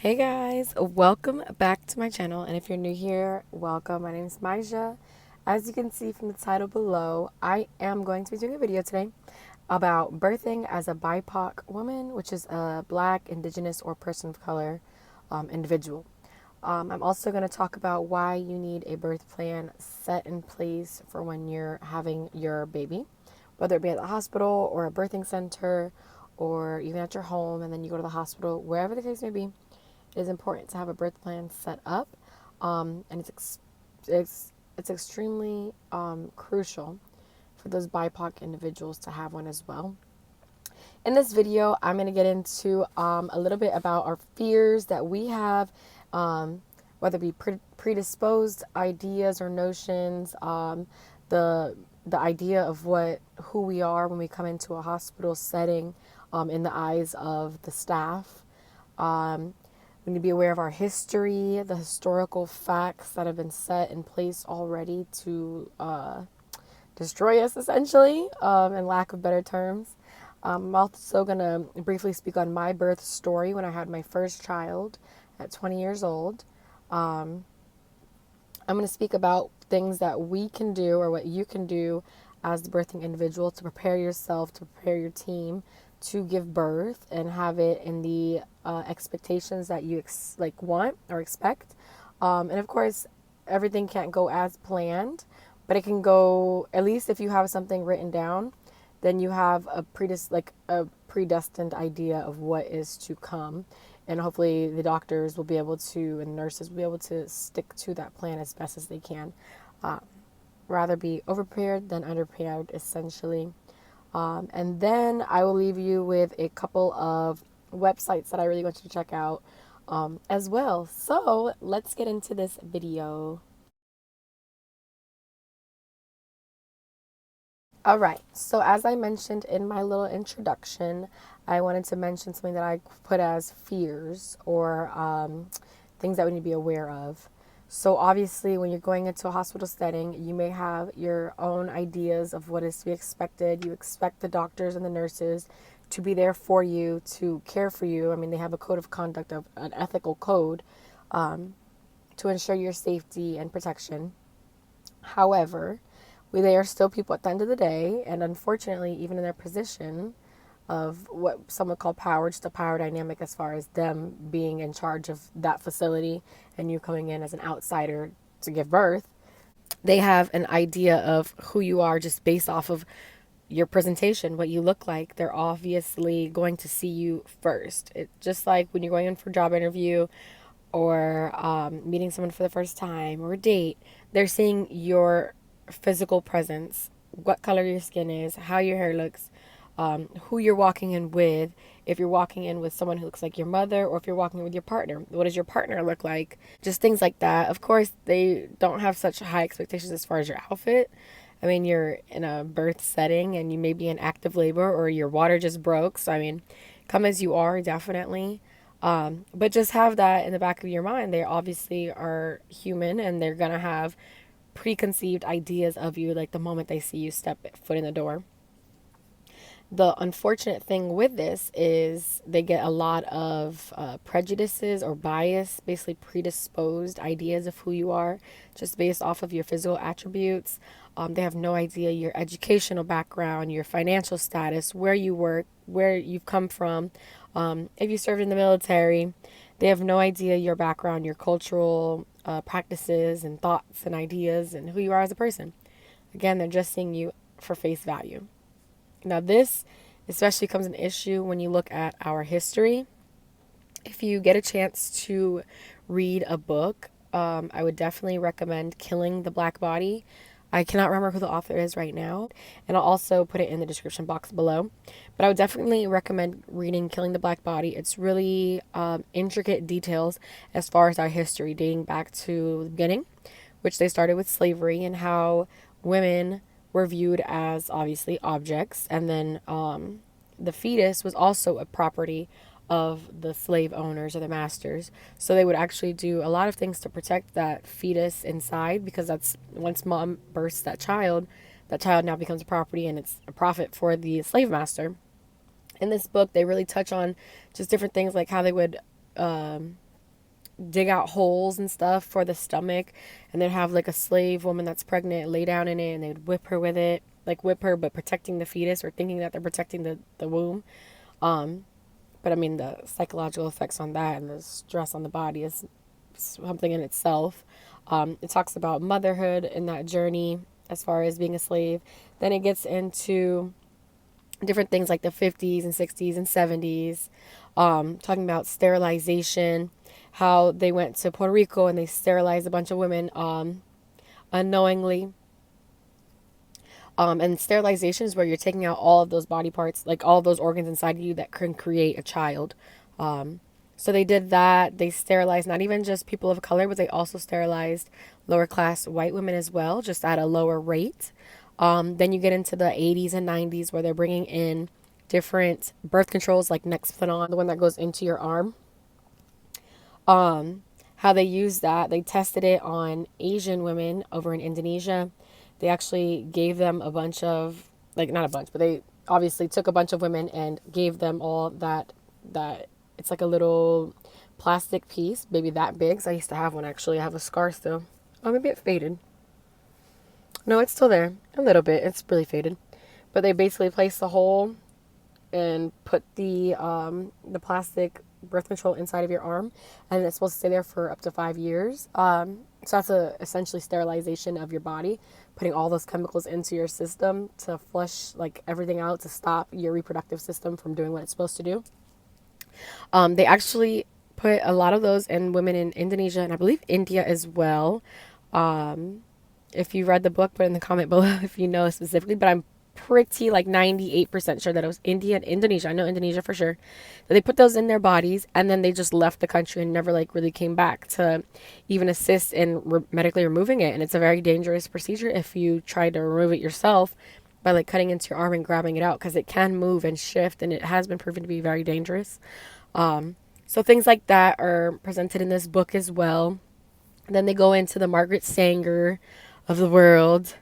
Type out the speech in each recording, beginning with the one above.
Hey guys, welcome back to my channel, and if you're new here, welcome. My name is Maija. As you can see from the title below, I am going to be doing a video today about birthing as a BIPOC woman, which is a Black, Indigenous, or person of color individual. I'm also going to talk about why you need a birth plan set in place for when you're having your baby, whether it be at the hospital or a birthing center or even at your home and then you go to the hospital, wherever the case may be. It is important to have a birth plan set up, and it's extremely crucial for those BIPOC individuals to have one as well. In this video, I'm going to get into a little bit about our fears that we have, whether it be predisposed ideas or notions, the idea of who we are when we come into a hospital setting, in the eyes of the staff. We need to be aware of our history, the historical facts that have been set in place already to destroy us, essentially, in lack of better terms. I'm also going to briefly speak on my birth story when I had my first child at 20 years old. I'm going to speak about things that we can do or what you can do as the birthing individual to prepare yourself, to prepare your team to give birth and have it in the expectations that you want or expect. And of course, everything can't go as planned, but it can go, at least if you have something written down, then you have a predestined idea of what is to come. And hopefully the doctors will be able to, and nurses will be able to stick to that plan as best as they can. Rather be overprepared than underprepared, essentially. And then I will leave you with a couple of websites that I really want you to check out as well. So let's get into this video. All right, so as I mentioned in my little introduction, I wanted to mention something that I put as fears or things that we need to be aware of. So obviously, when you're going into a hospital setting, you may have your own ideas of what is to be expected. You expect the doctors and the nurses to be there for you, to care for you. I mean, they have a code of conduct, of an ethical code, to ensure your safety and protection. However, they are still people at the end of the day, and unfortunately, even in their position of what some would call power, just a power dynamic as far as them being in charge of that facility and you coming in as an outsider to give birth, they have an idea of who you are just based off of your presentation, what you look like. They're obviously going to see you first. It's just like when you're going in for a job interview or meeting someone for the first time or a date, they're seeing your physical presence, what color your skin is, how your hair looks, who you're walking in with. If you're walking in with someone who looks like your mother, or if you're walking in with your partner, what does your partner look like? Just things like that. Of course, they don't have such high expectations as far as your outfit. I mean, you're in a birth setting and you may be in active labor or your water just broke. So, I mean, come as you are, definitely. But just have that in the back of your mind. They obviously are human and they're going to have preconceived ideas of you like the moment they see you step foot in the door. The unfortunate thing with this is they get a lot of prejudices or bias, basically predisposed ideas of who you are just based off of your physical attributes. They have no idea your educational background, your financial status, where you work, where you've come from, if you served in the military. They have no idea your background, your cultural practices and thoughts and ideas and who you are as a person. Again, they're just seeing you for face value. Now, this especially becomes an issue when you look at our history. If you get a chance to read a book, I would definitely recommend Killing the Black Body. I cannot remember who the author is right now, and I'll also put it in the description box below. But I would definitely recommend reading Killing the Black Body. It's really intricate details as far as our history, dating back to the beginning, which they started with slavery and how women were viewed as obviously objects, and then the fetus was also a property of the slave owners or the masters. So they would actually do a lot of things to protect that fetus inside, because that's, once mom births that child now becomes a property and it's a profit for the slave master. In this book, they really touch on just different things like how they would dig out holes and stuff for the stomach, and then have like a slave woman that's pregnant lay down in it, and they'd whip her with it, like whip her, but protecting the fetus or thinking that they're protecting the womb. Um, but I mean, the psychological effects on that and the stress on the body is something in itself. It talks about motherhood and that journey as far as being a slave. Then it gets into different things like the 50s and 60s and 70s, talking about sterilization, how they went to Puerto Rico and they sterilized a bunch of women unknowingly. And sterilization is where you're taking out all of those body parts, like all of those organs inside of you that can create a child. So they did that. They sterilized not even just people of color, but they also sterilized lower class white women as well, just at a lower rate. Then you get into the 80s and 90s where they're bringing in different birth controls like Nexplanon, the one that goes into your arm. How they used that, they tested it on Asian women over in Indonesia. They actually gave them a bunch of, like, not a bunch, but they obviously took a bunch of women and gave them all that it's like a little plastic piece, maybe that big. So I used to have one actually. I have a scar still. Oh, maybe it faded. No, it's still there. A little bit. It's really faded. But they basically placed the hole and put the plastic birth control inside of your arm, and it's supposed to stay there for up to 5 years. So that's essentially sterilization of your body, putting all those chemicals into your system to flush like everything out to stop your reproductive system from doing what it's supposed to do. They actually put a lot of those in women in Indonesia and I believe India as well. If you read the book, put in the comment below if you know specifically, but I'm pretty like 98% sure that it was India and Indonesia. I know Indonesia for sure. That they put those in their bodies and then they just left the country and never like really came back to even assist in medically removing it. And it's a very dangerous procedure if you try to remove it yourself by like cutting into your arm and grabbing it out, because it can move and shift and it has been proven to be very dangerous. So things like that are presented in this book as well. Then they go into the Margaret Sanger of the world.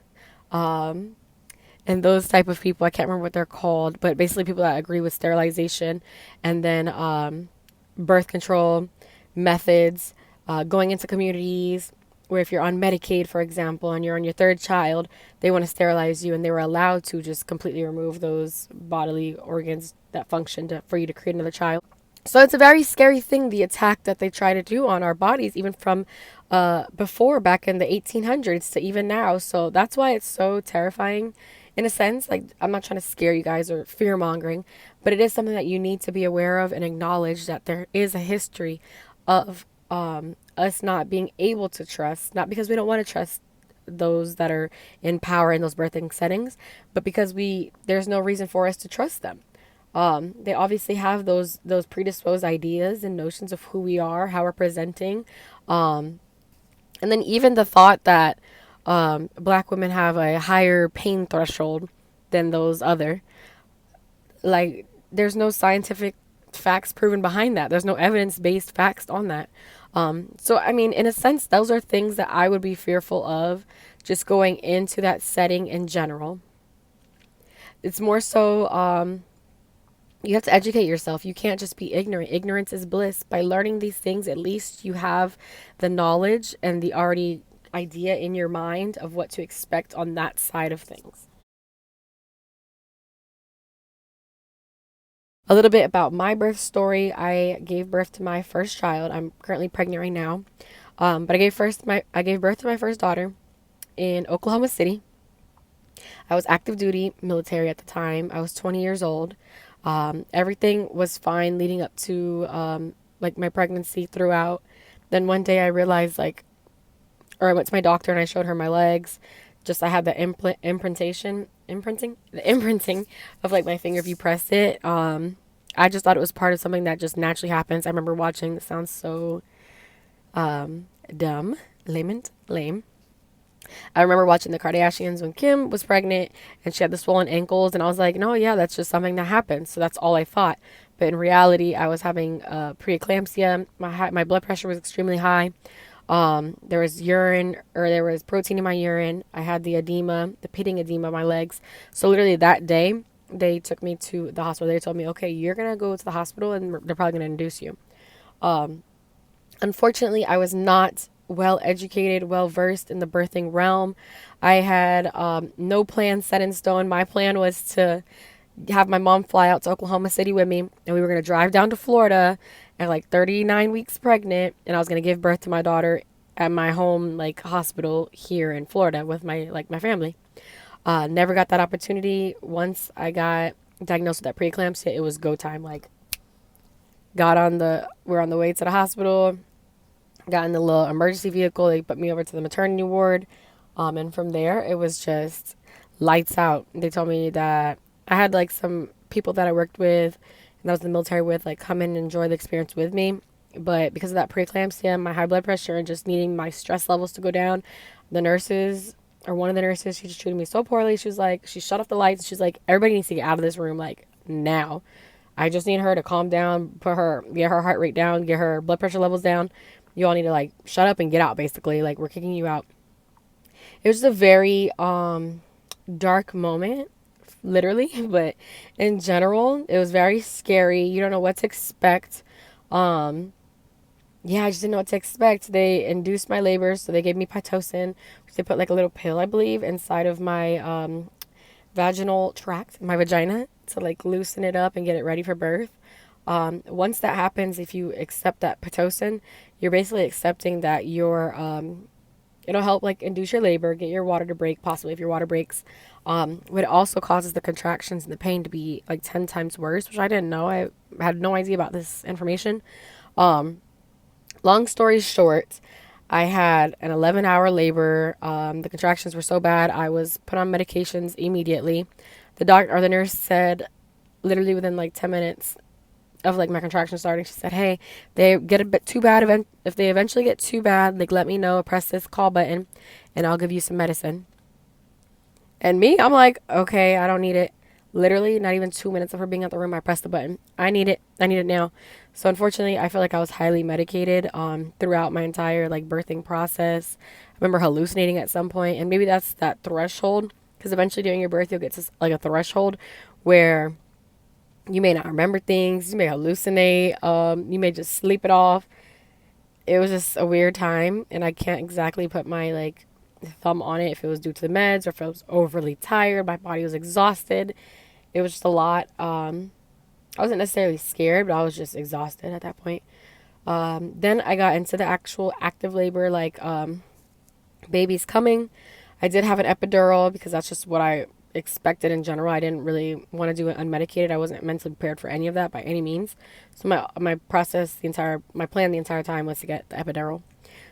And those type of people, I can't remember what they're called, but basically people that agree with sterilization and then birth control methods, going into communities where if you're on Medicaid, for example, and you're on your third child, they want to sterilize you, and they were allowed to just completely remove those bodily organs that function for you to create another child. So it's a very scary thing, the attack that they try to do on our bodies, even from before, back in the 1800s to even now. So that's why it's so terrifying in a sense. Like, I'm not trying to scare you guys or fear mongering, but it is something that you need to be aware of and acknowledge that there is a history of us not being able to trust, not because we don't want to trust those that are in power in those birthing settings, but because there's no reason for us to trust them. They obviously have those predisposed ideas and notions of who we are, how we're presenting, and then even the thought that black women have a higher pain threshold than those other. Like, there's no scientific facts proven behind that. There's no evidence-based facts on that. So, I mean, in a sense, those are things that I would be fearful of just going into that setting in general. It's more so, you have to educate yourself. You can't just be ignorant. Ignorance is bliss. By learning these things, at least you have the knowledge and the already idea in your mind of what to expect on that side of things. A little bit about my birth story. I gave birth to my first child. I'm currently pregnant right now. But I gave birth to my first daughter in Oklahoma City. I was active duty military at the time. I was 20 years old. Everything was fine leading up to like my pregnancy throughout. Then one day I realized I went to my doctor and I showed her my legs. Just I had the imprinting of like my finger if you press it. I just thought it was part of something that just naturally happens. I remember watching. This sounds so dumb, lame. I remember watching the Kardashians when Kim was pregnant and she had the swollen ankles, and I was like, no, yeah, that's just something that happens. So that's all I thought. But in reality, I was having preeclampsia. My blood pressure was extremely high. There was protein in my urine. I had the edema, the pitting edema on my legs. So literally that day, they took me to the hospital. They told me, okay, you're going to go to the hospital and they're probably going to induce you. Unfortunately, I was not well educated, well versed in the birthing realm. I had no plan set in stone. My plan was to have my mom fly out to Oklahoma City with me, and we were going to drive down to Florida at like 39 weeks pregnant, and I was going to give birth to my daughter at my home like hospital here in Florida with my family. Never got that opportunity. Once I got diagnosed with that preeclampsia, it was go time. Like, we're on the way to the hospital, got in the little emergency vehicle. They put me over to the maternity ward. And from there, it was just lights out. They told me that I had like some people that I worked with and that I was in the military with, like, come in and enjoy the experience with me. But because of that preeclampsia, my high blood pressure, and just needing my stress levels to go down, the nurses, or one of the nurses, she just treated me so poorly. She was like, she shut off the lights. She's like, everybody needs to get out of this room, like, now. I just need her to calm down, get her heart rate down, get her blood pressure levels down. You all need to, like, shut up and get out, basically. Like, we're kicking you out. It was a very dark moment, literally, but in general, it was very scary. You don't know what to expect. Yeah, I just didn't know what to expect. They induced my labor, so they gave me Pitocin, which they put like a little pill, I believe, inside of my vaginal tract, my vagina, to like loosen it up and get it ready for birth. Once that happens, if you accept that Pitocin, you're basically accepting that it'll help like induce your labor, get your water to break, possibly if your water breaks. But it also causes the contractions and the pain to be like 10 times worse, which I didn't know. I had no idea about this information. Long story short, I had an 11-hour labor. The contractions were so bad, I was put on medications immediately. The doctor or the nurse said, literally within like 10 minutes of like my contractions starting, she said, "Hey, they get a bit too bad. If they eventually get too bad, like, let me know. Press this call button, and I'll give you some medicine." And me, I'm like, okay, I don't need it. Literally, not even 2 minutes of her being at the room, I pressed the button. I need it. I need it now. So unfortunately, I feel like I was highly medicated throughout my entire like birthing process. I remember hallucinating at some point, and maybe that's that threshold, because eventually during your birth, you'll get to like a threshold where you may not remember things, you may hallucinate, you may just sleep it off. It was just a weird time, and I can't exactly put my like thumb on it if it was due to the meds or if I was overly tired. My body was exhausted. It was just a lot. I wasn't necessarily scared, but I was just exhausted at that point. Then I got into the actual active labor, like baby's coming. I did have an epidural because that's just what I expected in general. I didn't really want to do it unmedicated. I wasn't mentally prepared for any of that by any means. So my plan the entire time was to get the epidural.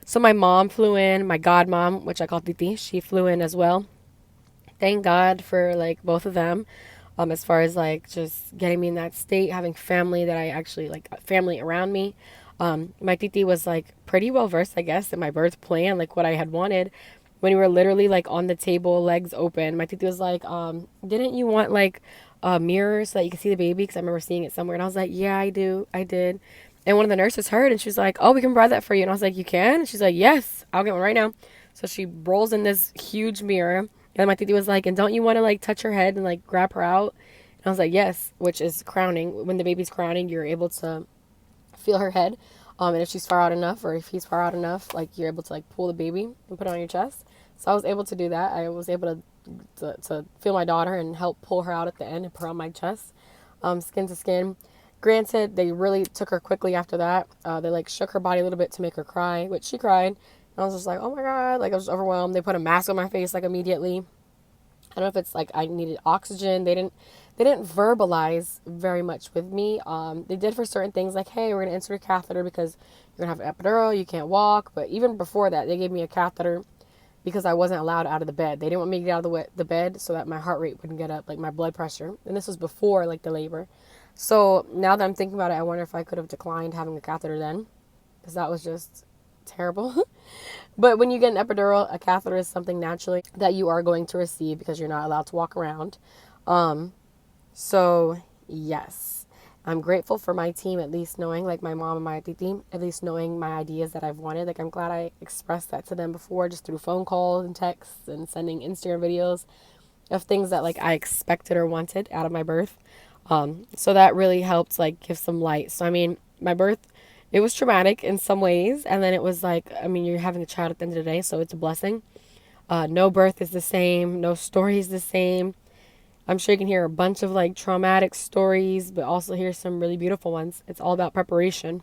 So my mom flew in, my godmom, which I call Titi, she flew in as well. Thank God for like both of them. As far as like just getting me in that state, having family that I actually like, family around me. My Titi was like pretty well versed, I guess, in my birth plan, like what I had wanted. When we were literally like on the table, legs open, my Titi was like, didn't you want like a mirror so that you could see the baby? Because I remember seeing it somewhere. And I was like, yeah, I did. And one of the nurses heard, and she was like, oh, we can provide that for you. And I was like, you can? And she's like, yes, I'll get one right now. So she rolls in this huge mirror. And my Titi was like, and don't you want to like touch her head and like grab her out? And I was like, yes, which is crowning. When the baby's crowning, you're able to feel her head. And if she's far out enough, or if he's far out enough, like, you're able to like pull the baby and put it on your chest. So I was able to do that. I was able to feel my daughter and help pull her out at the end and put her on my chest, skin to skin. Granted, they really took her quickly after that. They like shook her body a little bit to make her cry, which she cried. And I was just like, oh my God, like I was overwhelmed. They put a mask on my face like immediately. I don't know if it's like I needed oxygen. They didn't verbalize very much with me. They did for certain things, like, hey, we're gonna insert a catheter because you're gonna have an epidural, you can't walk. But even before that, they gave me a catheter because I wasn't allowed out of the bed. They didn't want me to get out of the bed so that my heart rate wouldn't get up, like my blood pressure. And this was before like the labor. So now that I'm thinking about it, I wonder if I could have declined having a catheter then, because that was just terrible. But when you get an epidural, a catheter is something naturally that you are going to receive because you're not allowed to walk around. So yes, I'm grateful for my team, at least knowing, like my mom and my titi, at least knowing my ideas that I've wanted. Like, I'm glad I expressed that to them before, just through phone calls and texts and sending Instagram videos of things that like I expected or wanted out of my birth. So that really helped like give some light. So I mean, my birth It was traumatic in some ways, and then it was like, I mean, you're having a child at the end of the day, so it's a blessing. No birth is the same, no story is the same. I'm sure you can hear a bunch of like traumatic stories, but also hear some really beautiful ones. It's all about preparation.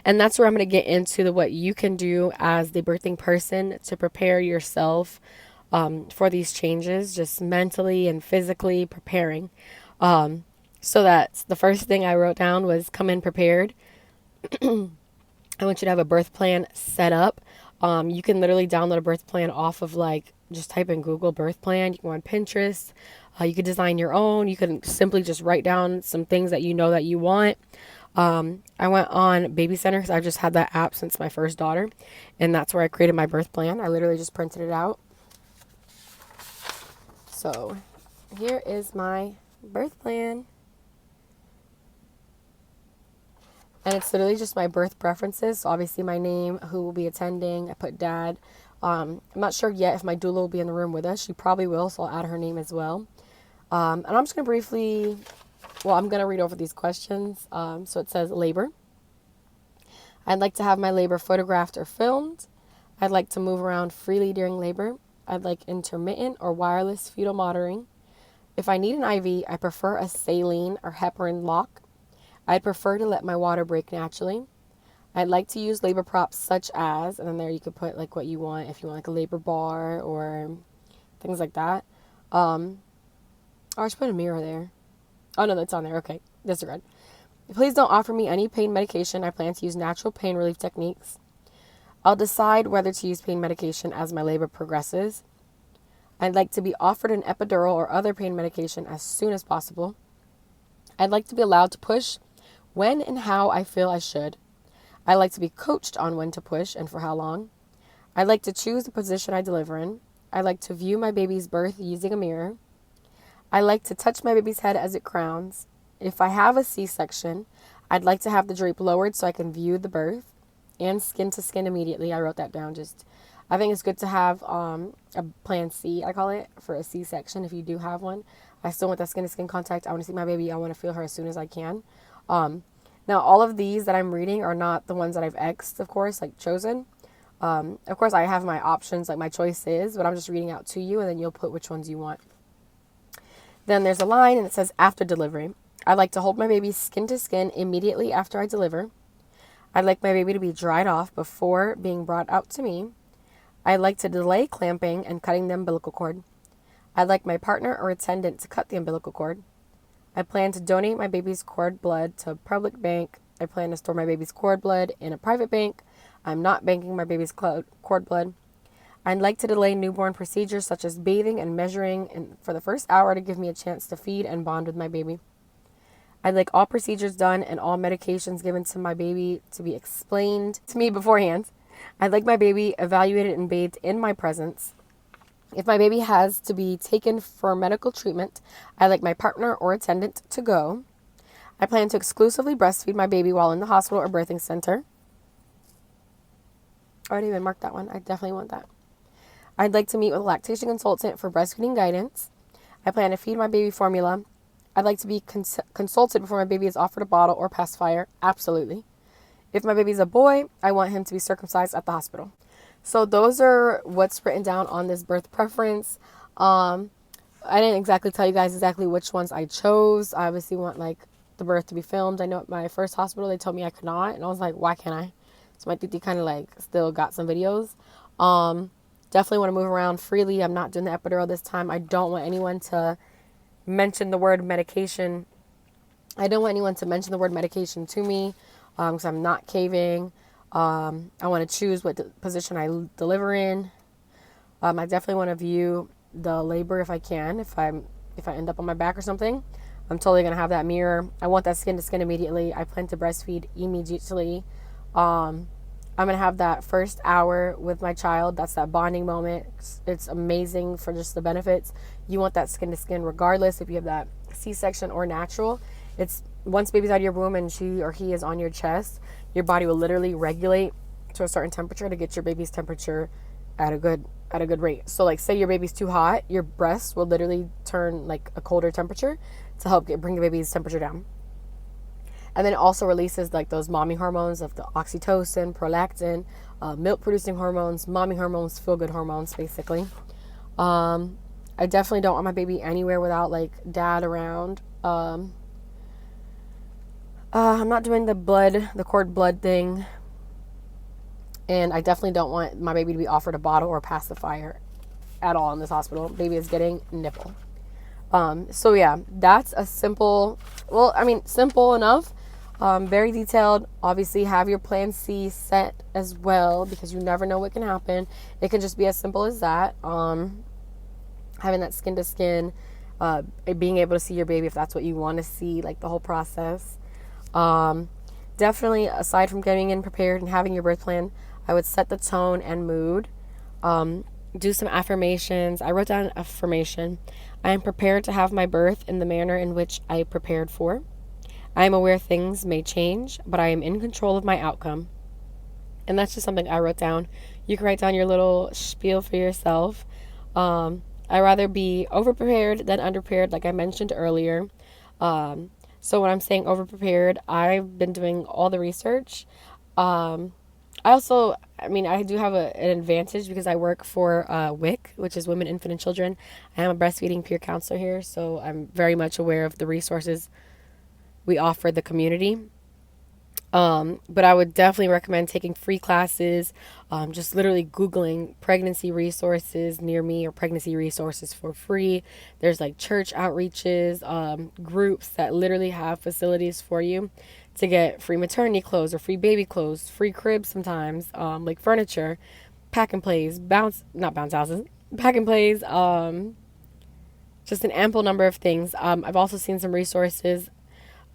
And that's where I'm going to get into what you can do as the birthing person to prepare yourself for these changes, just mentally and physically preparing. So that's the first thing I wrote down was come in prepared. I want you to have a birth plan set up. You can literally download a birth plan off of like, just type in Google birth plan. You can go on Pinterest. You could design your own. You can simply just write down some things that you know that you want. I went on Baby Center because I've just had that app since my first daughter. And that's where I created my birth plan. I literally just printed it out. So here is my birth plan. And it's literally just my birth preferences. So obviously my name, who will be attending. I put dad. I'm not sure yet if my doula will be in the room with us. She probably will, so I'll add her name as well. And I'm just going to briefly, I'm going to read over these questions. So it says labor. I'd like to have my labor photographed or filmed. I'd like to move around freely during labor. I'd like intermittent or wireless fetal monitoring. If I need an IV, I prefer a saline or heparin lock. I'd prefer to let my water break naturally. I'd like to use labor props such as, and then there you could put like what you want, if you want like a labor bar or things like that. Oh, I should put a mirror there. Oh no, that's on there. Okay, disregard. Please don't offer me any pain medication. I plan to use natural pain relief techniques. I'll decide whether to use pain medication as my labor progresses. I'd like to be offered an epidural or other pain medication as soon as possible. I'd like to be allowed to push when and how I feel I should. I like to be coached on when to push and for how long. I like to choose the position I deliver in. I like to view my baby's birth using a mirror. I like to touch my baby's head as it crowns. If I have a C-section, I'd like to have the drape lowered so I can view the birth and skin to skin immediately. I wrote that down. I think it's good to have a plan C, I call it, for a C-section if you do have one. I still want that skin to skin contact. I want to see my baby. I want to feel her as soon as I can. Now, all of these that I'm reading are not the ones that I've X'd, of course, like chosen. Of course, I have my options, like my choices, but I'm just reading out to you, and then you'll put which ones you want. Then there's a line, and it says after delivery. I like to hold my baby skin to skin immediately after I deliver. I'd like my baby to be dried off before being brought out to me. I'd like to delay clamping and cutting the umbilical cord. I'd like my partner or attendant to cut the umbilical cord. I plan to donate my baby's cord blood to a public bank. I plan to store my baby's cord blood in a private bank. I'm not banking my baby's cord blood. I'd like to delay newborn procedures such as bathing and measuring for the first hour to give me a chance to feed and bond with my baby. I'd like all procedures done and all medications given to my baby to be explained to me beforehand. I'd like my baby evaluated and bathed in my presence. If my baby has to be taken for medical treatment, I'd like my partner or attendant to go. I plan to exclusively breastfeed my baby while in the hospital or birthing center. I already even marked that one. I definitely want that. I'd like to meet with a lactation consultant for breastfeeding guidance. I plan to feed my baby formula. I'd like to be consulted before my baby is offered a bottle or pacifier. Absolutely. If my baby's a boy, I want him to be circumcised at the hospital. So those are what's written down on this birth preference. I didn't exactly tell you guys exactly which ones I chose. I obviously want like the birth to be filmed. I know at my first hospital they told me I could not, and I was like, why can't I? So my titi kind of like still got some videos. Definitely want to move around freely. I'm not doing the epidural this time. I don't want anyone to mention the word medication. I don't want anyone to mention the word medication to me because I'm not caving. I want to choose what position I deliver in. I definitely want to view the labor if I can. If I end up on my back or something, I'm totally going to have that mirror. I want that skin to skin immediately. I plan to breastfeed immediately. I'm going to have that first hour with my child. That's that bonding moment. It's amazing for just the benefits. You want that skin to skin regardless if you have that C-section or natural. It's once baby's out of your womb and she or he is on your chest, your body will literally regulate to a certain temperature to get your baby's temperature at a good rate. So like say your baby's too hot, your breast will literally turn like a colder temperature to help bring the baby's temperature down. And then it also releases like those mommy hormones of the oxytocin, prolactin, milk producing hormones, mommy hormones, feel good hormones, basically. I definitely don't want my baby anywhere without like dad around. I'm not doing the cord blood thing. And I definitely don't want my baby to be offered a bottle or a pacifier at all in this hospital. Baby is getting nipple. So yeah, that's a simple enough. Very detailed. Obviously, have your plan C set as well, because you never know what can happen. It can just be as simple as that. Having that skin to skin, being able to see your baby if that's what you want to see, like the whole process. Definitely, aside from getting in prepared and having your birth plan, I would set the tone and mood. Do some affirmations. I wrote down an affirmation. I am prepared to have my birth in the manner in which I prepared for. I am aware things may change, but I am in control of my outcome. And that's just something I wrote down. You can write down your little spiel for yourself. I rather be overprepared than underprepared, like I mentioned earlier. So when I'm saying overprepared, I've been doing all the research. I do have an advantage because I work for WIC, which is Women, Infant, and Children. I am a breastfeeding peer counselor here, so I'm very much aware of the resources we offer the community. But I would definitely recommend taking free classes, just literally Googling pregnancy resources near me or pregnancy resources for free. There's like church outreaches, groups that literally have facilities for you to get free maternity clothes or free baby clothes, free cribs sometimes, like furniture, pack and plays, not bounce houses, pack and plays, just an ample number of things. I've also seen some resources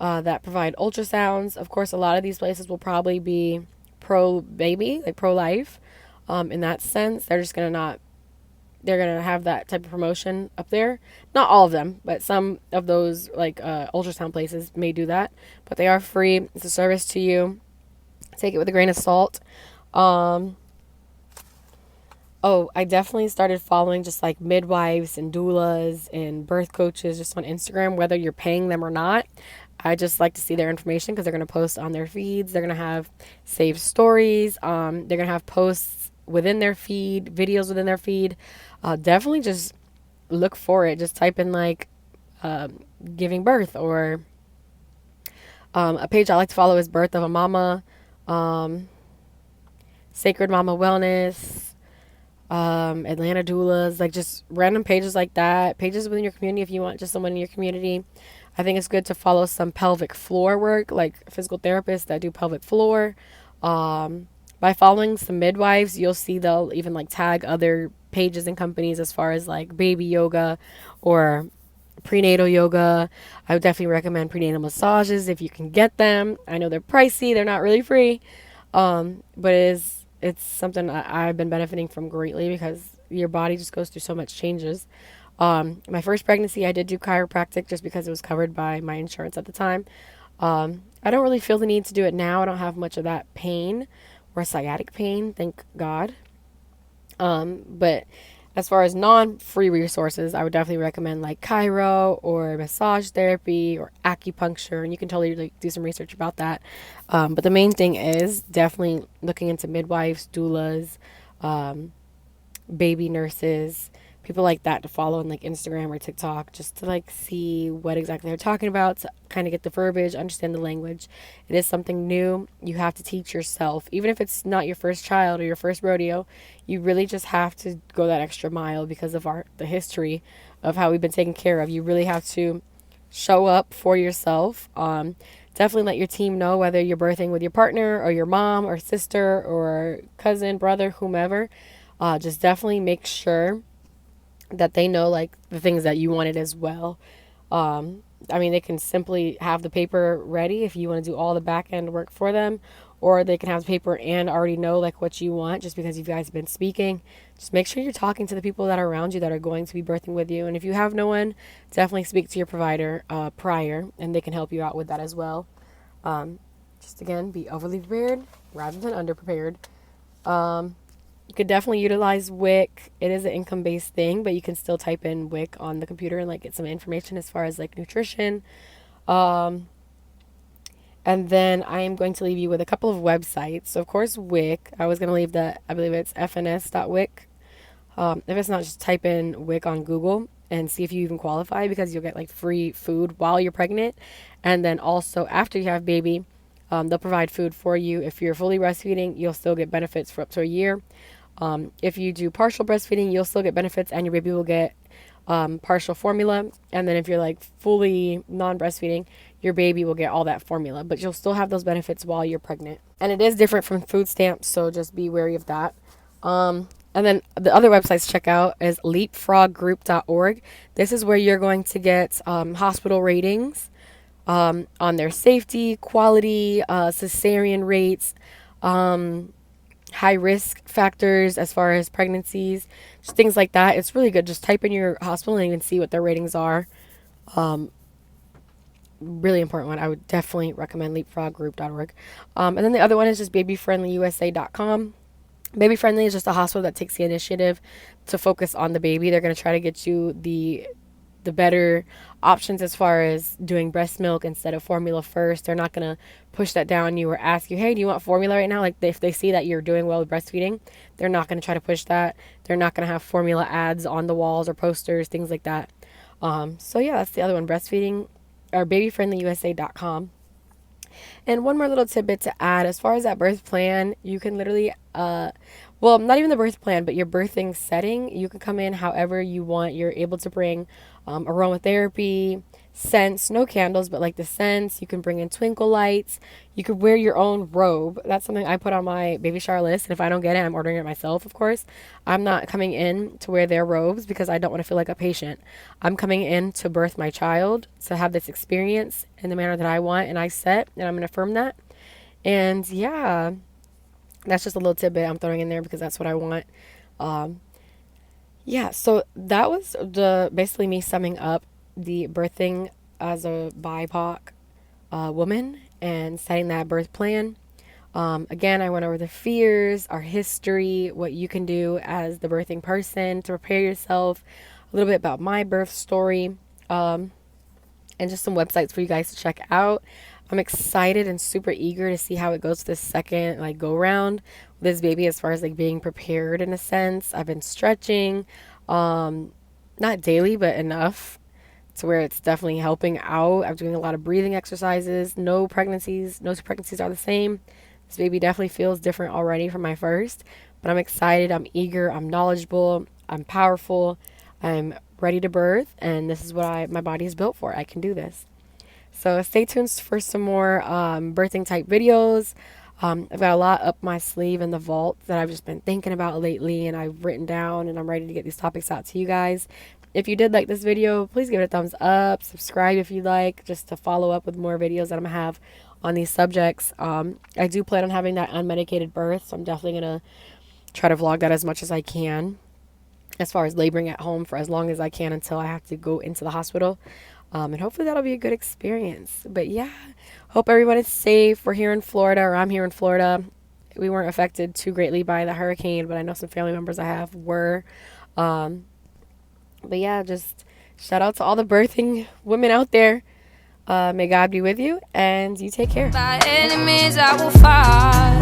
that provide ultrasounds. Of course, a lot of these places will probably be pro-baby, like pro-life. In that sense, they're going to have that type of promotion up there. Not all of them, but some of those like ultrasound places may do that. But they are free. It's a service to you. Take it with a grain of salt. I definitely started following just like midwives and doulas and birth coaches just on Instagram, whether you're paying them or not. I just like to see their information because they're going to post on their feeds. They're going to have saved stories. They're going to have posts within their feed, videos within their feed. Definitely just look for it. Just type in like giving birth, or a page I like to follow is Birth of a Mama, Sacred Mama Wellness, Atlanta Doulas, like just random pages like that. Pages within your community if you want just someone in your community. I think it's good to follow some pelvic floor work, like physical therapists that do pelvic floor. By following some midwives, you'll see they'll even like tag other pages and companies as far as like baby yoga or prenatal yoga. I would definitely recommend prenatal massages if you can get them. I know they're pricey, they're not really free, but it's something I've been benefiting from greatly because your body just goes through so much changes. My first pregnancy, I did do chiropractic just because it was covered by my insurance at the time. I don't really feel the need to do it now. I don't have much of that pain or sciatic pain, thank God. But as far as non-free resources, I would definitely recommend like chiro or massage therapy or acupuncture, and you can totally like do some research about that. But the main thing is definitely looking into midwives, doulas, baby nurses, people like that to follow on like Instagram or TikTok, just to like see what exactly they're talking about, to kind of get the verbiage, understand the language. It is something new. You have to teach yourself, even if it's not your first child or your first rodeo. You really just have to go that extra mile because of the history of how we've been taken care of. You really have to show up for yourself. Definitely let your team know whether you're birthing with your partner or your mom or sister or cousin, brother, whomever. Just definitely make sure that they know like the things that you wanted as well. They can simply have the paper ready if you want to do all the back end work for them, or they can have the paper and already know like what you want just because you guys have been speaking. Just make sure you're talking to the people that are around you that are going to be birthing with you. And if you have no one, definitely speak to your provider prior, and they can help you out with that as well. Just again, be overly prepared rather than underprepared. You could definitely utilize WIC. It is an income-based thing, but you can still type in WIC on the computer and like get some information as far as like nutrition. Um, and then I am going to leave you with a couple of websites. So of course, WIC. I was going to leave that. I believe it's fns.wic. If it's not, just type in WIC on Google and see if you even qualify, because you'll get like free food while you're pregnant, and then also after you have baby, they'll provide food for you. If you're fully breastfeeding, you'll still get benefits for up to a year. If you do partial breastfeeding, you'll still get benefits, and your baby will get partial formula. And then if you're like fully non-breastfeeding, your baby will get all that formula, but you'll still have those benefits while you're pregnant. And it is different from food stamps, so just be wary of that. And then the other websites to check out is leapfroggroup.org. This is where you're going to get hospital ratings on their safety, quality, cesarean rates, high risk factors as far as pregnancies, just things like that. It's really good. Just type in your hospital and you can see what their ratings are. Really important one. I would definitely recommend leapfroggroup.org. And then the other one is just babyfriendlyusa.com. Baby Friendly is just a hospital that takes the initiative to focus on the baby. They're going to try to get you the better options as far as doing breast milk instead of formula first. They're not going to push that down you or ask you, hey, do you want formula right now? Like if they see that you're doing well with breastfeeding, they're not going to try to push that. They're not going to have formula ads on the walls or posters, things like that. So yeah, that's the other one, breastfeeding or babyfriendlyusa.com. And one more little tidbit to add, as far as that birth plan, you can literally, well, not even the birth plan, but your birthing setting, you can come in however you want. You're able to bring aromatherapy, scents, no candles, but like the scents. You can bring in twinkle lights. You could wear your own robe. That's something I put on my baby shower list. And if I don't get it, I'm ordering it myself, of course. I'm not coming in to wear their robes because I don't want to feel like a patient. I'm coming in to birth my child, to have this experience in the manner that I want and I set, and I'm going to affirm that. And yeah, that's just a little tidbit I'm throwing in there because that's what I want. Yeah, so that was basically me summing up the birthing as a BIPOC woman and setting that birth plan. Again, I went over the fears, our history, what you can do as the birthing person to prepare yourself, a little bit about my birth story, and just some websites for you guys to check out. I'm excited and super eager to see how it goes this second go round with this baby, as far as being prepared in a sense. I've been stretching, not daily, but enough to where it's definitely helping out. I'm doing a lot of breathing exercises. No two pregnancies are the same. This baby definitely feels different already from my first, but I'm excited, I'm eager, I'm knowledgeable, I'm powerful, I'm ready to birth, and this is what my body is built for. I can do this. So stay tuned for some more birthing type videos. I've got a lot up my sleeve in the vault that I've just been thinking about lately, and I've written down, and I'm ready to get these topics out to you guys. If you did like this video, please give it a thumbs up, subscribe if you like, just to follow up with more videos that I'm going to have on these subjects. I do plan on having that unmedicated birth, so I'm definitely going to try to vlog that as much as I can, as far as laboring at home for as long as I can until I have to go into the hospital. And hopefully that'll be a good experience. But yeah, hope everyone is safe. We're here in Florida, or I'm here in Florida. We weren't affected too greatly by the hurricane, but I know some family members I have were. But yeah, just shout out to all the birthing women out there. May God be with you, and you take care. By enemies I will fight.